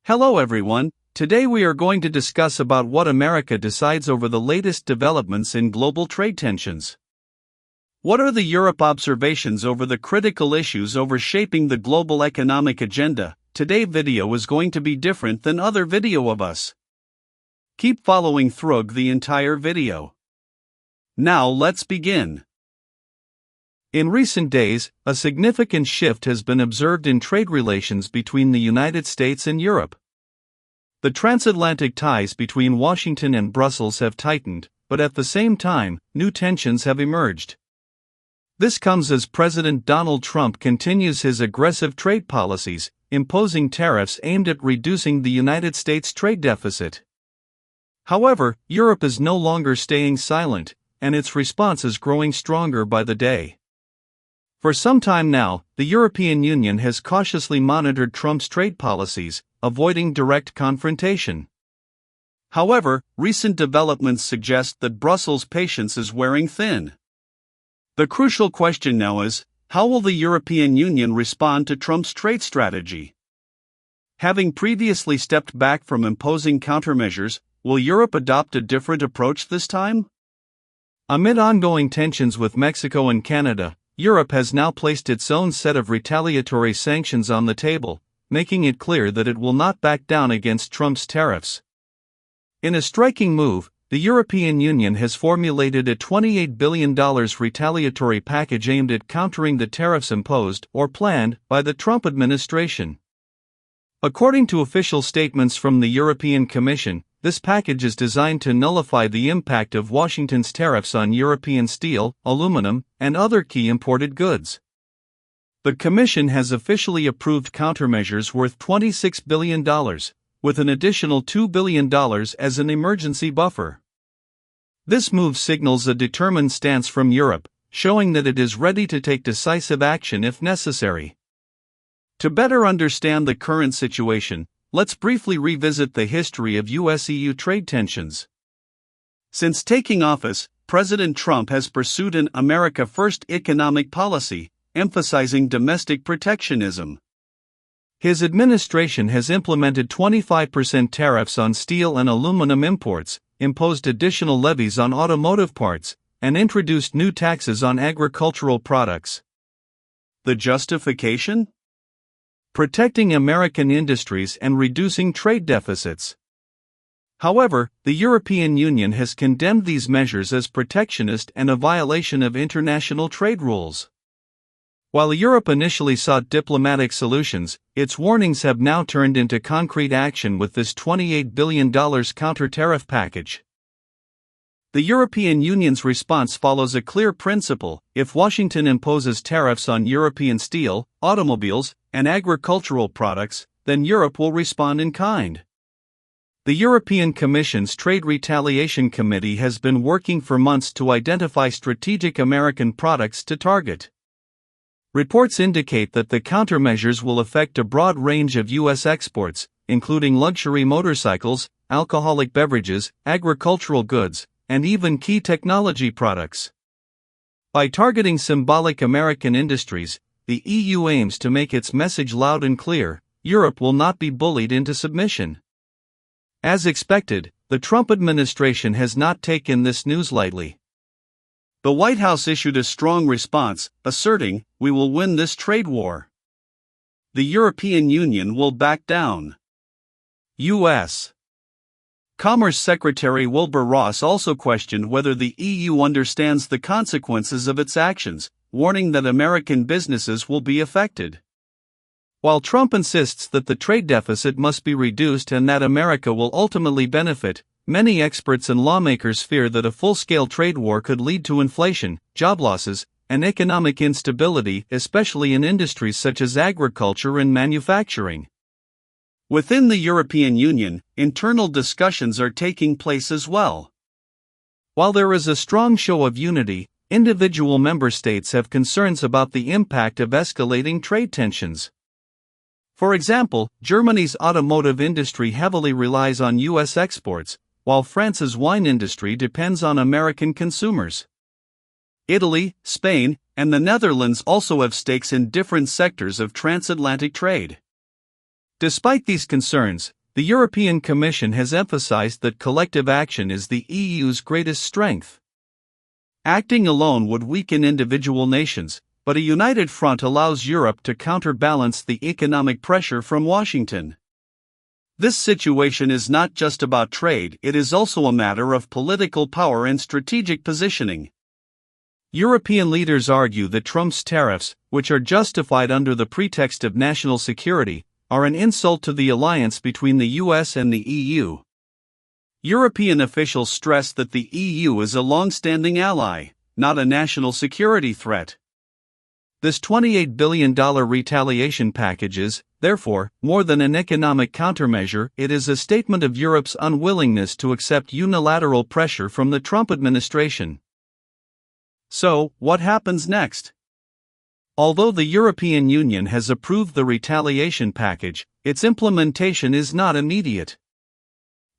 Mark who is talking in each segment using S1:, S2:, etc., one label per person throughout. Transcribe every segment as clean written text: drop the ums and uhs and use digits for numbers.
S1: Hello everyone, today we are going to discuss about what America decides over the latest developments in global trade tensions. What are the Europe observations over the critical issues overshaping the global economic agenda? Today's video is going to be different than other video of us. Keep following through the entire video. Now let's begin. In recent days, a significant shift has been observed in trade relations between the United States and Europe. The transatlantic ties between Washington and Brussels have tightened, but at the same time, new tensions have emerged. This comes as President Donald Trump continues his aggressive trade policies, imposing tariffs aimed at reducing the United States' trade deficit. However, Europe is no longer staying silent, and its response is growing stronger by the day. For some time now, the European Union has cautiously monitored Trump's trade policies, avoiding direct confrontation. However, recent developments suggest that Brussels' patience is wearing thin. The crucial question now is, how will the European Union respond to Trump's trade strategy? Having previously stepped back from imposing countermeasures, will Europe adopt a different approach this time? Amid ongoing tensions with Mexico and Canada, Europe has now placed its own set of retaliatory sanctions on the table, making it clear that it will not back down against Trump's tariffs. In a striking move, the European Union has formulated a $28 billion retaliatory package aimed at countering the tariffs imposed or planned by the Trump administration. According to official statements from the European Commission, this package is designed to nullify the impact of Washington's tariffs on European steel, aluminum, and other key imported goods. The Commission has officially approved countermeasures worth $26 billion, with an additional $2 billion as an emergency buffer. This move signals a determined stance from Europe, showing that it is ready to take decisive action if necessary. To better understand the current situation, let's briefly revisit the history of US-EU trade tensions. Since taking office, President Trump has pursued an America First economic policy, emphasizing domestic protectionism. His administration has implemented 25% tariffs on steel and aluminum imports, imposed additional levies on automotive parts, and introduced new taxes on agricultural products. The justification? Protecting American industries and reducing trade deficits. However, the European Union has condemned these measures as protectionist and a violation of international trade rules. While Europe initially sought diplomatic solutions, its warnings have now turned into concrete action with this $28 billion counter-tariff package. The European Union's response follows a clear principle: if Washington imposes tariffs on European steel, automobiles, and agricultural products, then Europe will respond in kind. The European Commission's Trade Retaliation Committee has been working for months to identify strategic American products to target. Reports indicate that the countermeasures will affect a broad range of U.S. exports, including luxury motorcycles, alcoholic beverages, agricultural goods, and even key technology products. By targeting symbolic American industries, the EU aims to make its message loud and clear: Europe will not be bullied into submission. As expected, the Trump administration has not taken this news lightly. The White House issued a strong response, asserting, "We will win this trade war. The European Union will back down." U.S. Commerce Secretary Wilbur Ross also questioned whether the EU understands the consequences of its actions, warning that American businesses will be affected. While Trump insists that the trade deficit must be reduced and that America will ultimately benefit, many experts and lawmakers fear that a full-scale trade war could lead to inflation, job losses, and economic instability, especially in industries such as agriculture and manufacturing. Within the European Union, internal discussions are taking place as well. While there is a strong show of unity, individual member states have concerns about the impact of escalating trade tensions. For example, Germany's automotive industry heavily relies on U.S. exports, while France's wine industry depends on American consumers. Italy, Spain, and the Netherlands also have stakes in different sectors of transatlantic trade. Despite these concerns, the European Commission has emphasized that collective action is the EU's greatest strength. Acting alone would weaken individual nations, but a united front allows Europe to counterbalance the economic pressure from Washington. This situation is not just about trade, it is also a matter of political power and strategic positioning. European leaders argue that Trump's tariffs, which are justified under the pretext of national security, are an insult to the alliance between the US and the EU. European officials stress that the EU is a long-standing ally, not a national security threat. This $28 billion retaliation package is, therefore, more than an economic countermeasure, it is a statement of Europe's unwillingness to accept unilateral pressure from the Trump administration. So, what happens next? Although the European Union has approved the retaliation package, its implementation is not immediate.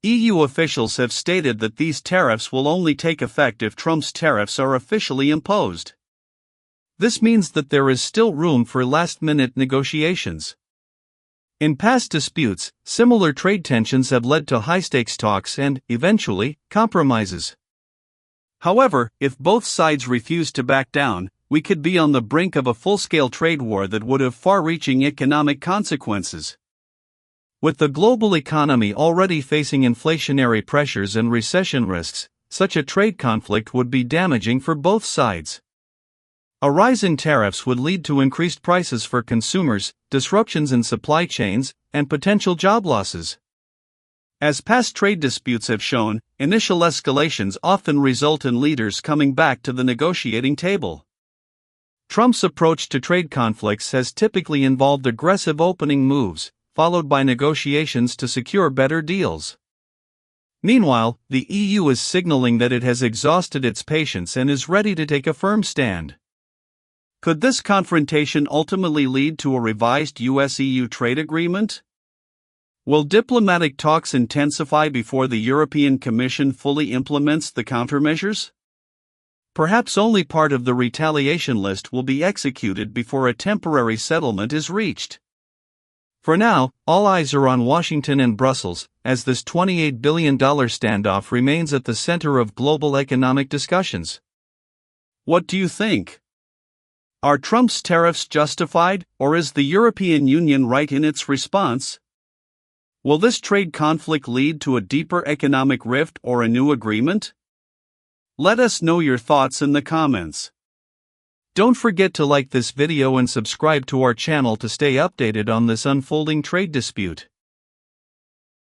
S1: EU officials have stated that these tariffs will only take effect if Trump's tariffs are officially imposed. This means that there is still room for last-minute negotiations. In past disputes, similar trade tensions have led to high-stakes talks and, eventually, compromises. However, if both sides refuse to back down, we could be on the brink of a full-scale trade war that would have far-reaching economic consequences. With the global economy already facing inflationary pressures and recession risks, such a trade conflict would be damaging for both sides. A rise in tariffs would lead to increased prices for consumers, disruptions in supply chains, and potential job losses. As past trade disputes have shown, initial escalations often result in leaders coming back to the negotiating table. Trump's approach to trade conflicts has typically involved aggressive opening moves, followed by negotiations to secure better deals. Meanwhile, the EU is signaling that it has exhausted its patience and is ready to take a firm stand. Could this confrontation ultimately lead to a revised US-EU trade agreement? Will diplomatic talks intensify before the European Commission fully implements the countermeasures? Perhaps only part of the retaliation list will be executed before a temporary settlement is reached. For now, all eyes are on Washington and Brussels, as this $28 billion standoff remains at the center of global economic discussions. What do you think? Are Trump's tariffs justified, or is the European Union right in its response? Will this trade conflict lead to a deeper economic rift or a new agreement? Let us know your thoughts in the comments. Don't forget to like this video and subscribe to our channel to stay updated on this unfolding trade dispute.